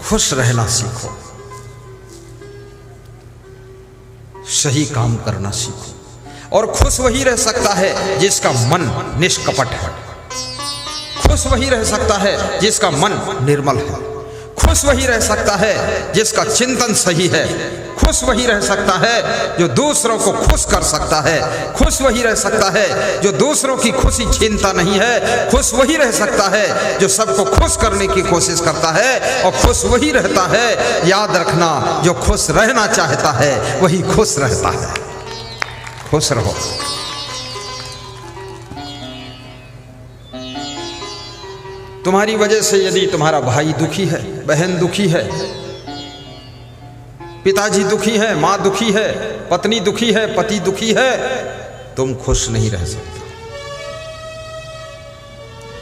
खुश रहना सीखो, सही काम करना सीखो। और खुश वही रह सकता है जिसका मन निष्कपट है, खुश वही रह सकता है जिसका मन निर्मल है, खुश वही रह सकता है जिसका चिंतन सही है, खुश वही रह सकता है जो दूसरों को खुश कर सकता है, खुश वही रह सकता है जो दूसरों की खुशी छीनता नहीं है, खुश वही रह सकता है जो सबको खुश करने की कोशिश करता है, और खुश वही रहता है, याद रखना, जो खुश रहना चाहता है वही खुश रहता है। खुश रहो। तुम्हारी वजह से यदि तुम्हारा भाई दुखी है, बहन दुखी है, पिताजी दुखी है, मां दुखी है, पत्नी दुखी है, पति दुखी है, तुम खुश नहीं रह सकते।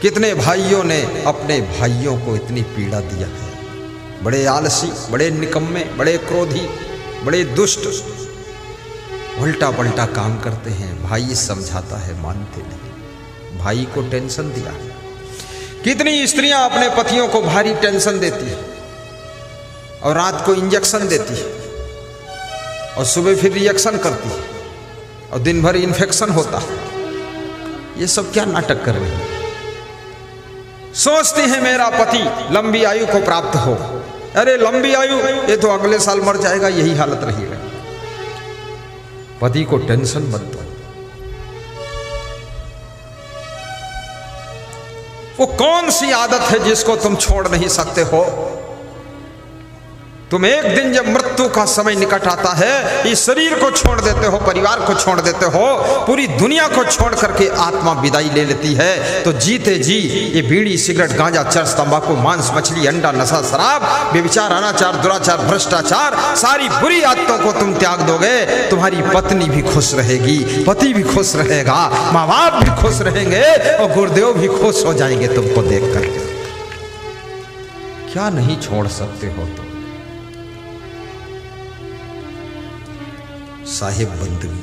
कितने भाइयों ने अपने भाइयों को इतनी पीड़ा दिया है, बड़े आलसी, बड़े निकम्मे, बड़े क्रोधी, बड़े दुष्ट, उल्टा पलटा काम करते हैं। भाई समझाता है, मानते नहीं, भाई को टेंशन दिया है। कितनी स्त्रियां अपने पतियों को भारी टेंशन देती है और रात को इंजेक्शन देती है और सुबह फिर रिएक्शन करती है और दिन भर इन्फेक्शन होता है। ये सब क्या नाटक कर रहे हैं? सोचती है मेरा पति लंबी आयु को प्राप्त हो। अरे लंबी आयु, ये तो अगले साल मर जाएगा, यही हालत रहेगा। पति को टेंशन मत दो। वो कौन सी आदत है जिसको तुम छोड़ नहीं सकते हो? तुम एक दिन जब मृत्यु का समय निकट आता है, इस शरीर को छोड़ देते हो, परिवार को छोड़ देते हो, पूरी दुनिया को छोड़ करके आत्मा विदाई ले लेती है, तो जीते जी ये बीड़ी, सिगरेट, गांजा, चरस, तंबाकू, मांस, मछली, अंडा, नशा, शराब, व्यभिचार, अनाचार, दुराचार, भ्रष्टाचार, सारी बुरी आदतों को तुम त्याग दोगे, तुम्हारी पत्नी भी खुश रहेगी, पति भी खुश रहेगा, माँ बाप भी खुश रहेंगे और गुरुदेव भी खुश हो जाएंगे तुमको देख करके। क्या नहीं छोड़ सकते हो तुम? साहिब बंदगी।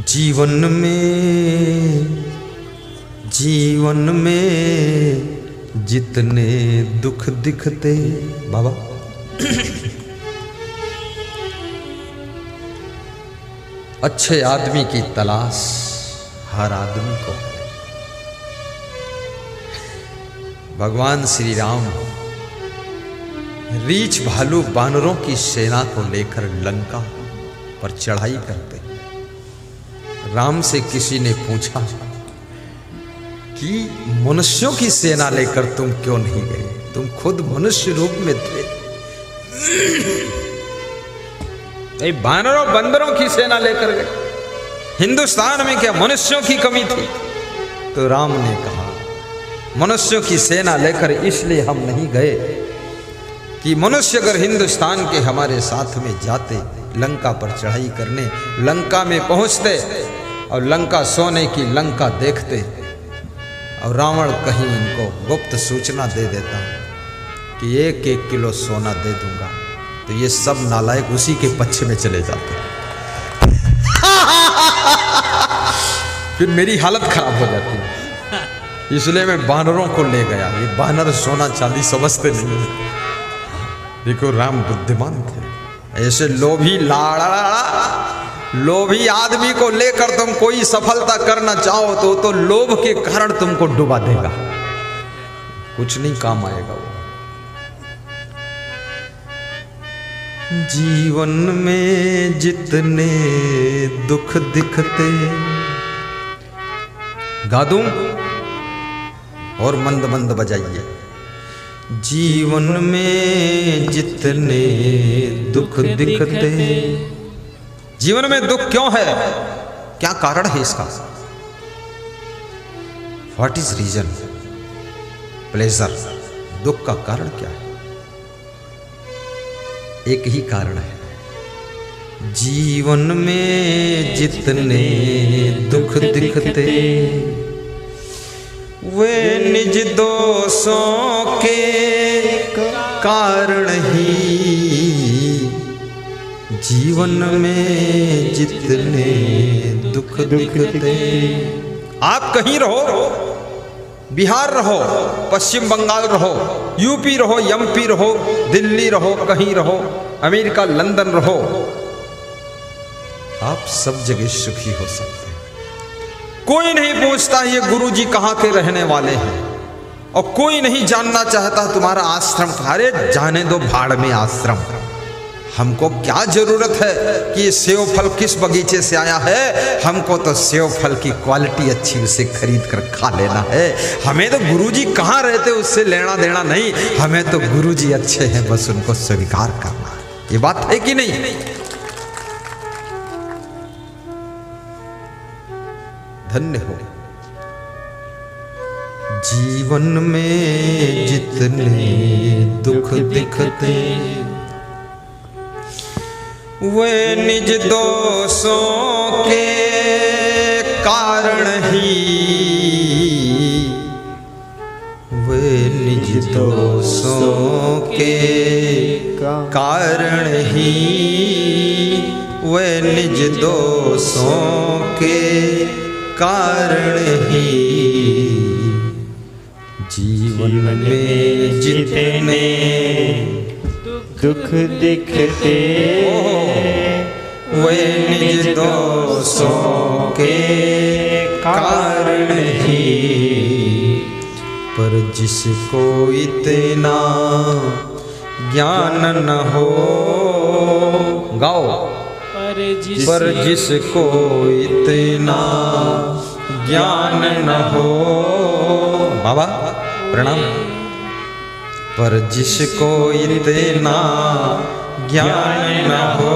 जीवन में जितने दुख दिखते, बाबा अच्छे आदमी की तलाश हर आदमी को है। भगवान श्री राम रीछ भालू बानरों की सेना को लेकर लंका पर चढ़ाई करते। राम से किसी ने पूछा कि मनुष्यों की सेना लेकर तुम क्यों नहीं गए? तुम खुद मनुष्य रूप में थे। बानरों बंदरों की सेना लेकर गए, हिंदुस्तान में क्या मनुष्यों की कमी थी? तो राम ने कहा, मनुष्यों की सेना लेकर इसलिए हम नहीं गए कि मनुष्य अगर हिंदुस्तान के हमारे साथ में जाते, लंका पर चढ़ाई करने, लंका में पहुंचते और लंका सोने की लंका देखते और रावण कहीं इनको गुप्त सूचना दे देता कि 1-1 किलो सोना दे दूंगा, तो ये सब नालायक उसी के पीछे में चले जाते। फिर मेरी हालत खराब हो जाती। इसलिए मैं बानरों को ले गया। ये बानर सोना चांदी समझते नहीं है। देखो राम बुद्धिमान थे। ऐसे लोभी लोभी आदमी को लेकर तुम कोई सफलता करना चाहो तो लोभ के कारण तुमको डुबा देगा, कुछ नहीं काम आएगा वो। जीवन में जितने दुख दिखते, गा दूं और मंद मंद बजाइए। जीवन में जितने दुख दिखते। जीवन में दुख क्यों है? क्या कारण है इसका? What is reason? प्लेजर। दुख का कारण क्या है? एक ही कारण है, जीवन में जितने दुख दिखते वे निज दोषों के कारण ही, जीवन में जितने दुख दिखते। आप कहीं रहो, बिहार रहो, पश्चिम बंगाल रहो, यूपी रहो, एमपी रहो, दिल्ली रहो, कहीं रहो, अमेरिका, लंदन रहो, आप सब जगह सुखी हो सकते हैं। कोई नहीं पूछता ये गुरुजी कहाँ के रहने वाले हैं, और कोई नहीं जानना चाहता तुम्हारा आश्रम। अरे जाने दो भाड़ में आश्रम, हमको क्या जरूरत है कि ये सेव फल किस बगीचे से आया है। हमको तो सेव फल की क्वालिटी अच्छी उसे खरीद कर खा लेना है। हमें तो गुरुजी कहाँ रहते उससे लेना देना नहीं, हमें तो गुरुजी अच्छे हैं, बस उनको स्वीकार करना है। ये बात है कि नहीं? धन्य हो। जीवन में जितने दुख दिखते वे निज दोषों के कारण ही, वे निज दोषों के कारण ही, वे निज दोषों के कारण ही। जीवन में जितने दुख दिखते वे निज दोषों के कारण ही। पर जिसको इतना ज्ञान न हो, गाओ, पर जिसको इतना ज्ञान न हो, बाबा प्रणाम। पर जिसको इतना ज्ञान न हो,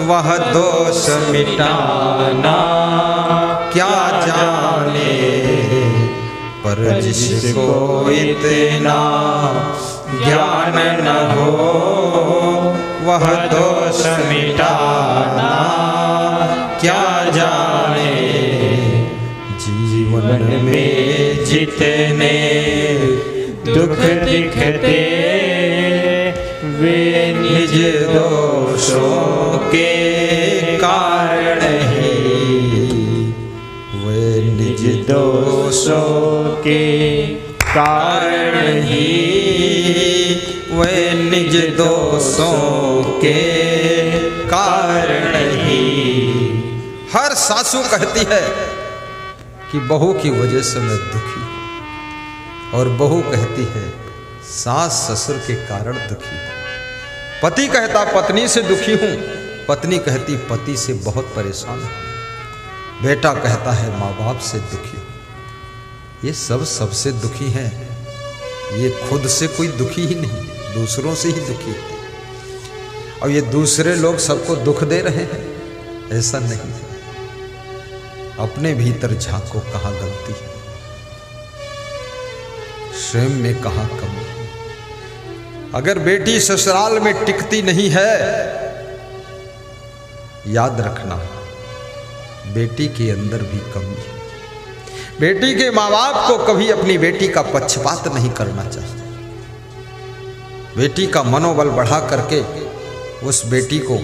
वह दोष मिटाना क्या जाने। पर जिसको इतना ज्ञान न हो, वह दोष मिटाना क्या जाने। जीवन में जितने दुख दिखते वे निज दोषों के कारण ही, वे निज दोषों के कारण ही, वे निज दोषों के कारण ही। हर सासू कहती है कि बहू की वजह से मैं दुखी हूं, और बहू कहती है सास ससुर के कारण दुखी हूं। पति कहता पत्नी से दुखी हूं, पत्नी कहती पति से बहुत परेशान हूं। बेटा कहता है माँ बाप से दुखी हूं। ये सब सबसे दुखी हैं, ये खुद से कोई दुखी ही नहीं, दूसरों से ही दुखी है। और ये दूसरे लोग सबको दुख दे रहे हैं, ऐसा नहीं है। अपने भीतर झांको, कहाँ गलती है, स्वयं में कहाँ कमी है। अगर बेटी ससुराल में टिकती नहीं है, याद रखना बेटी के अंदर भी कमी है। बेटी के माँ बाप को कभी अपनी बेटी का पक्षपात नहीं करना चाहिए। बेटी का मनोबल बढ़ा करके उस बेटी को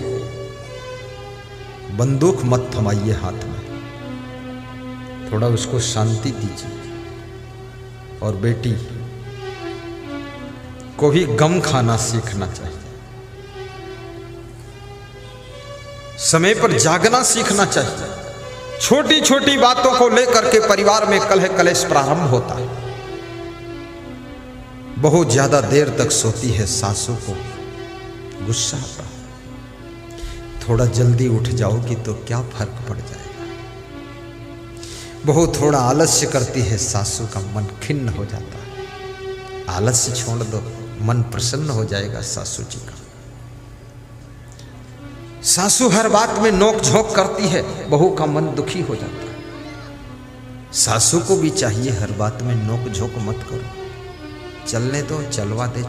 बंदूक मत थमाइए हाथ में, थोड़ा उसको शांति दीजिए। और बेटी को भी गम खाना सीखना चाहिए, समय पर जागना सीखना चाहिए। छोटी छोटी बातों को लेकर के परिवार में कलह कलेश प्रारंभ होता है। बहुत ज्यादा देर तक सोती है सासू को गुस्सा आता है। थोड़ा जल्दी उठ जाओगी तो क्या फर्क पड़ जाएगा। बहुत थोड़ा आलस्य करती है सासू का मन खिन्न हो जाता है। आलस्य छोड़ दो, मन प्रसन्न हो जाएगा सासू जी का। सासू हर बात में नोक झोंक करती है, बहू का मन दुखी हो जाता है। सासू को भी चाहिए हर बात में नोक झोंक मत करो, चलने दो, चलवा दे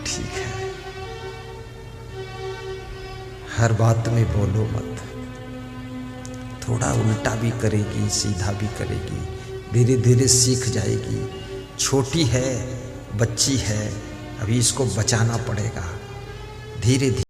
ठीक है। हर बात में बोलो मत, थोड़ा उल्टा भी करेगी सीधा भी करेगी, धीरे धीरे सीख जाएगी। छोटी है, बच्ची है, अभी इसको बचाना पड़ेगा। धीरे धीरे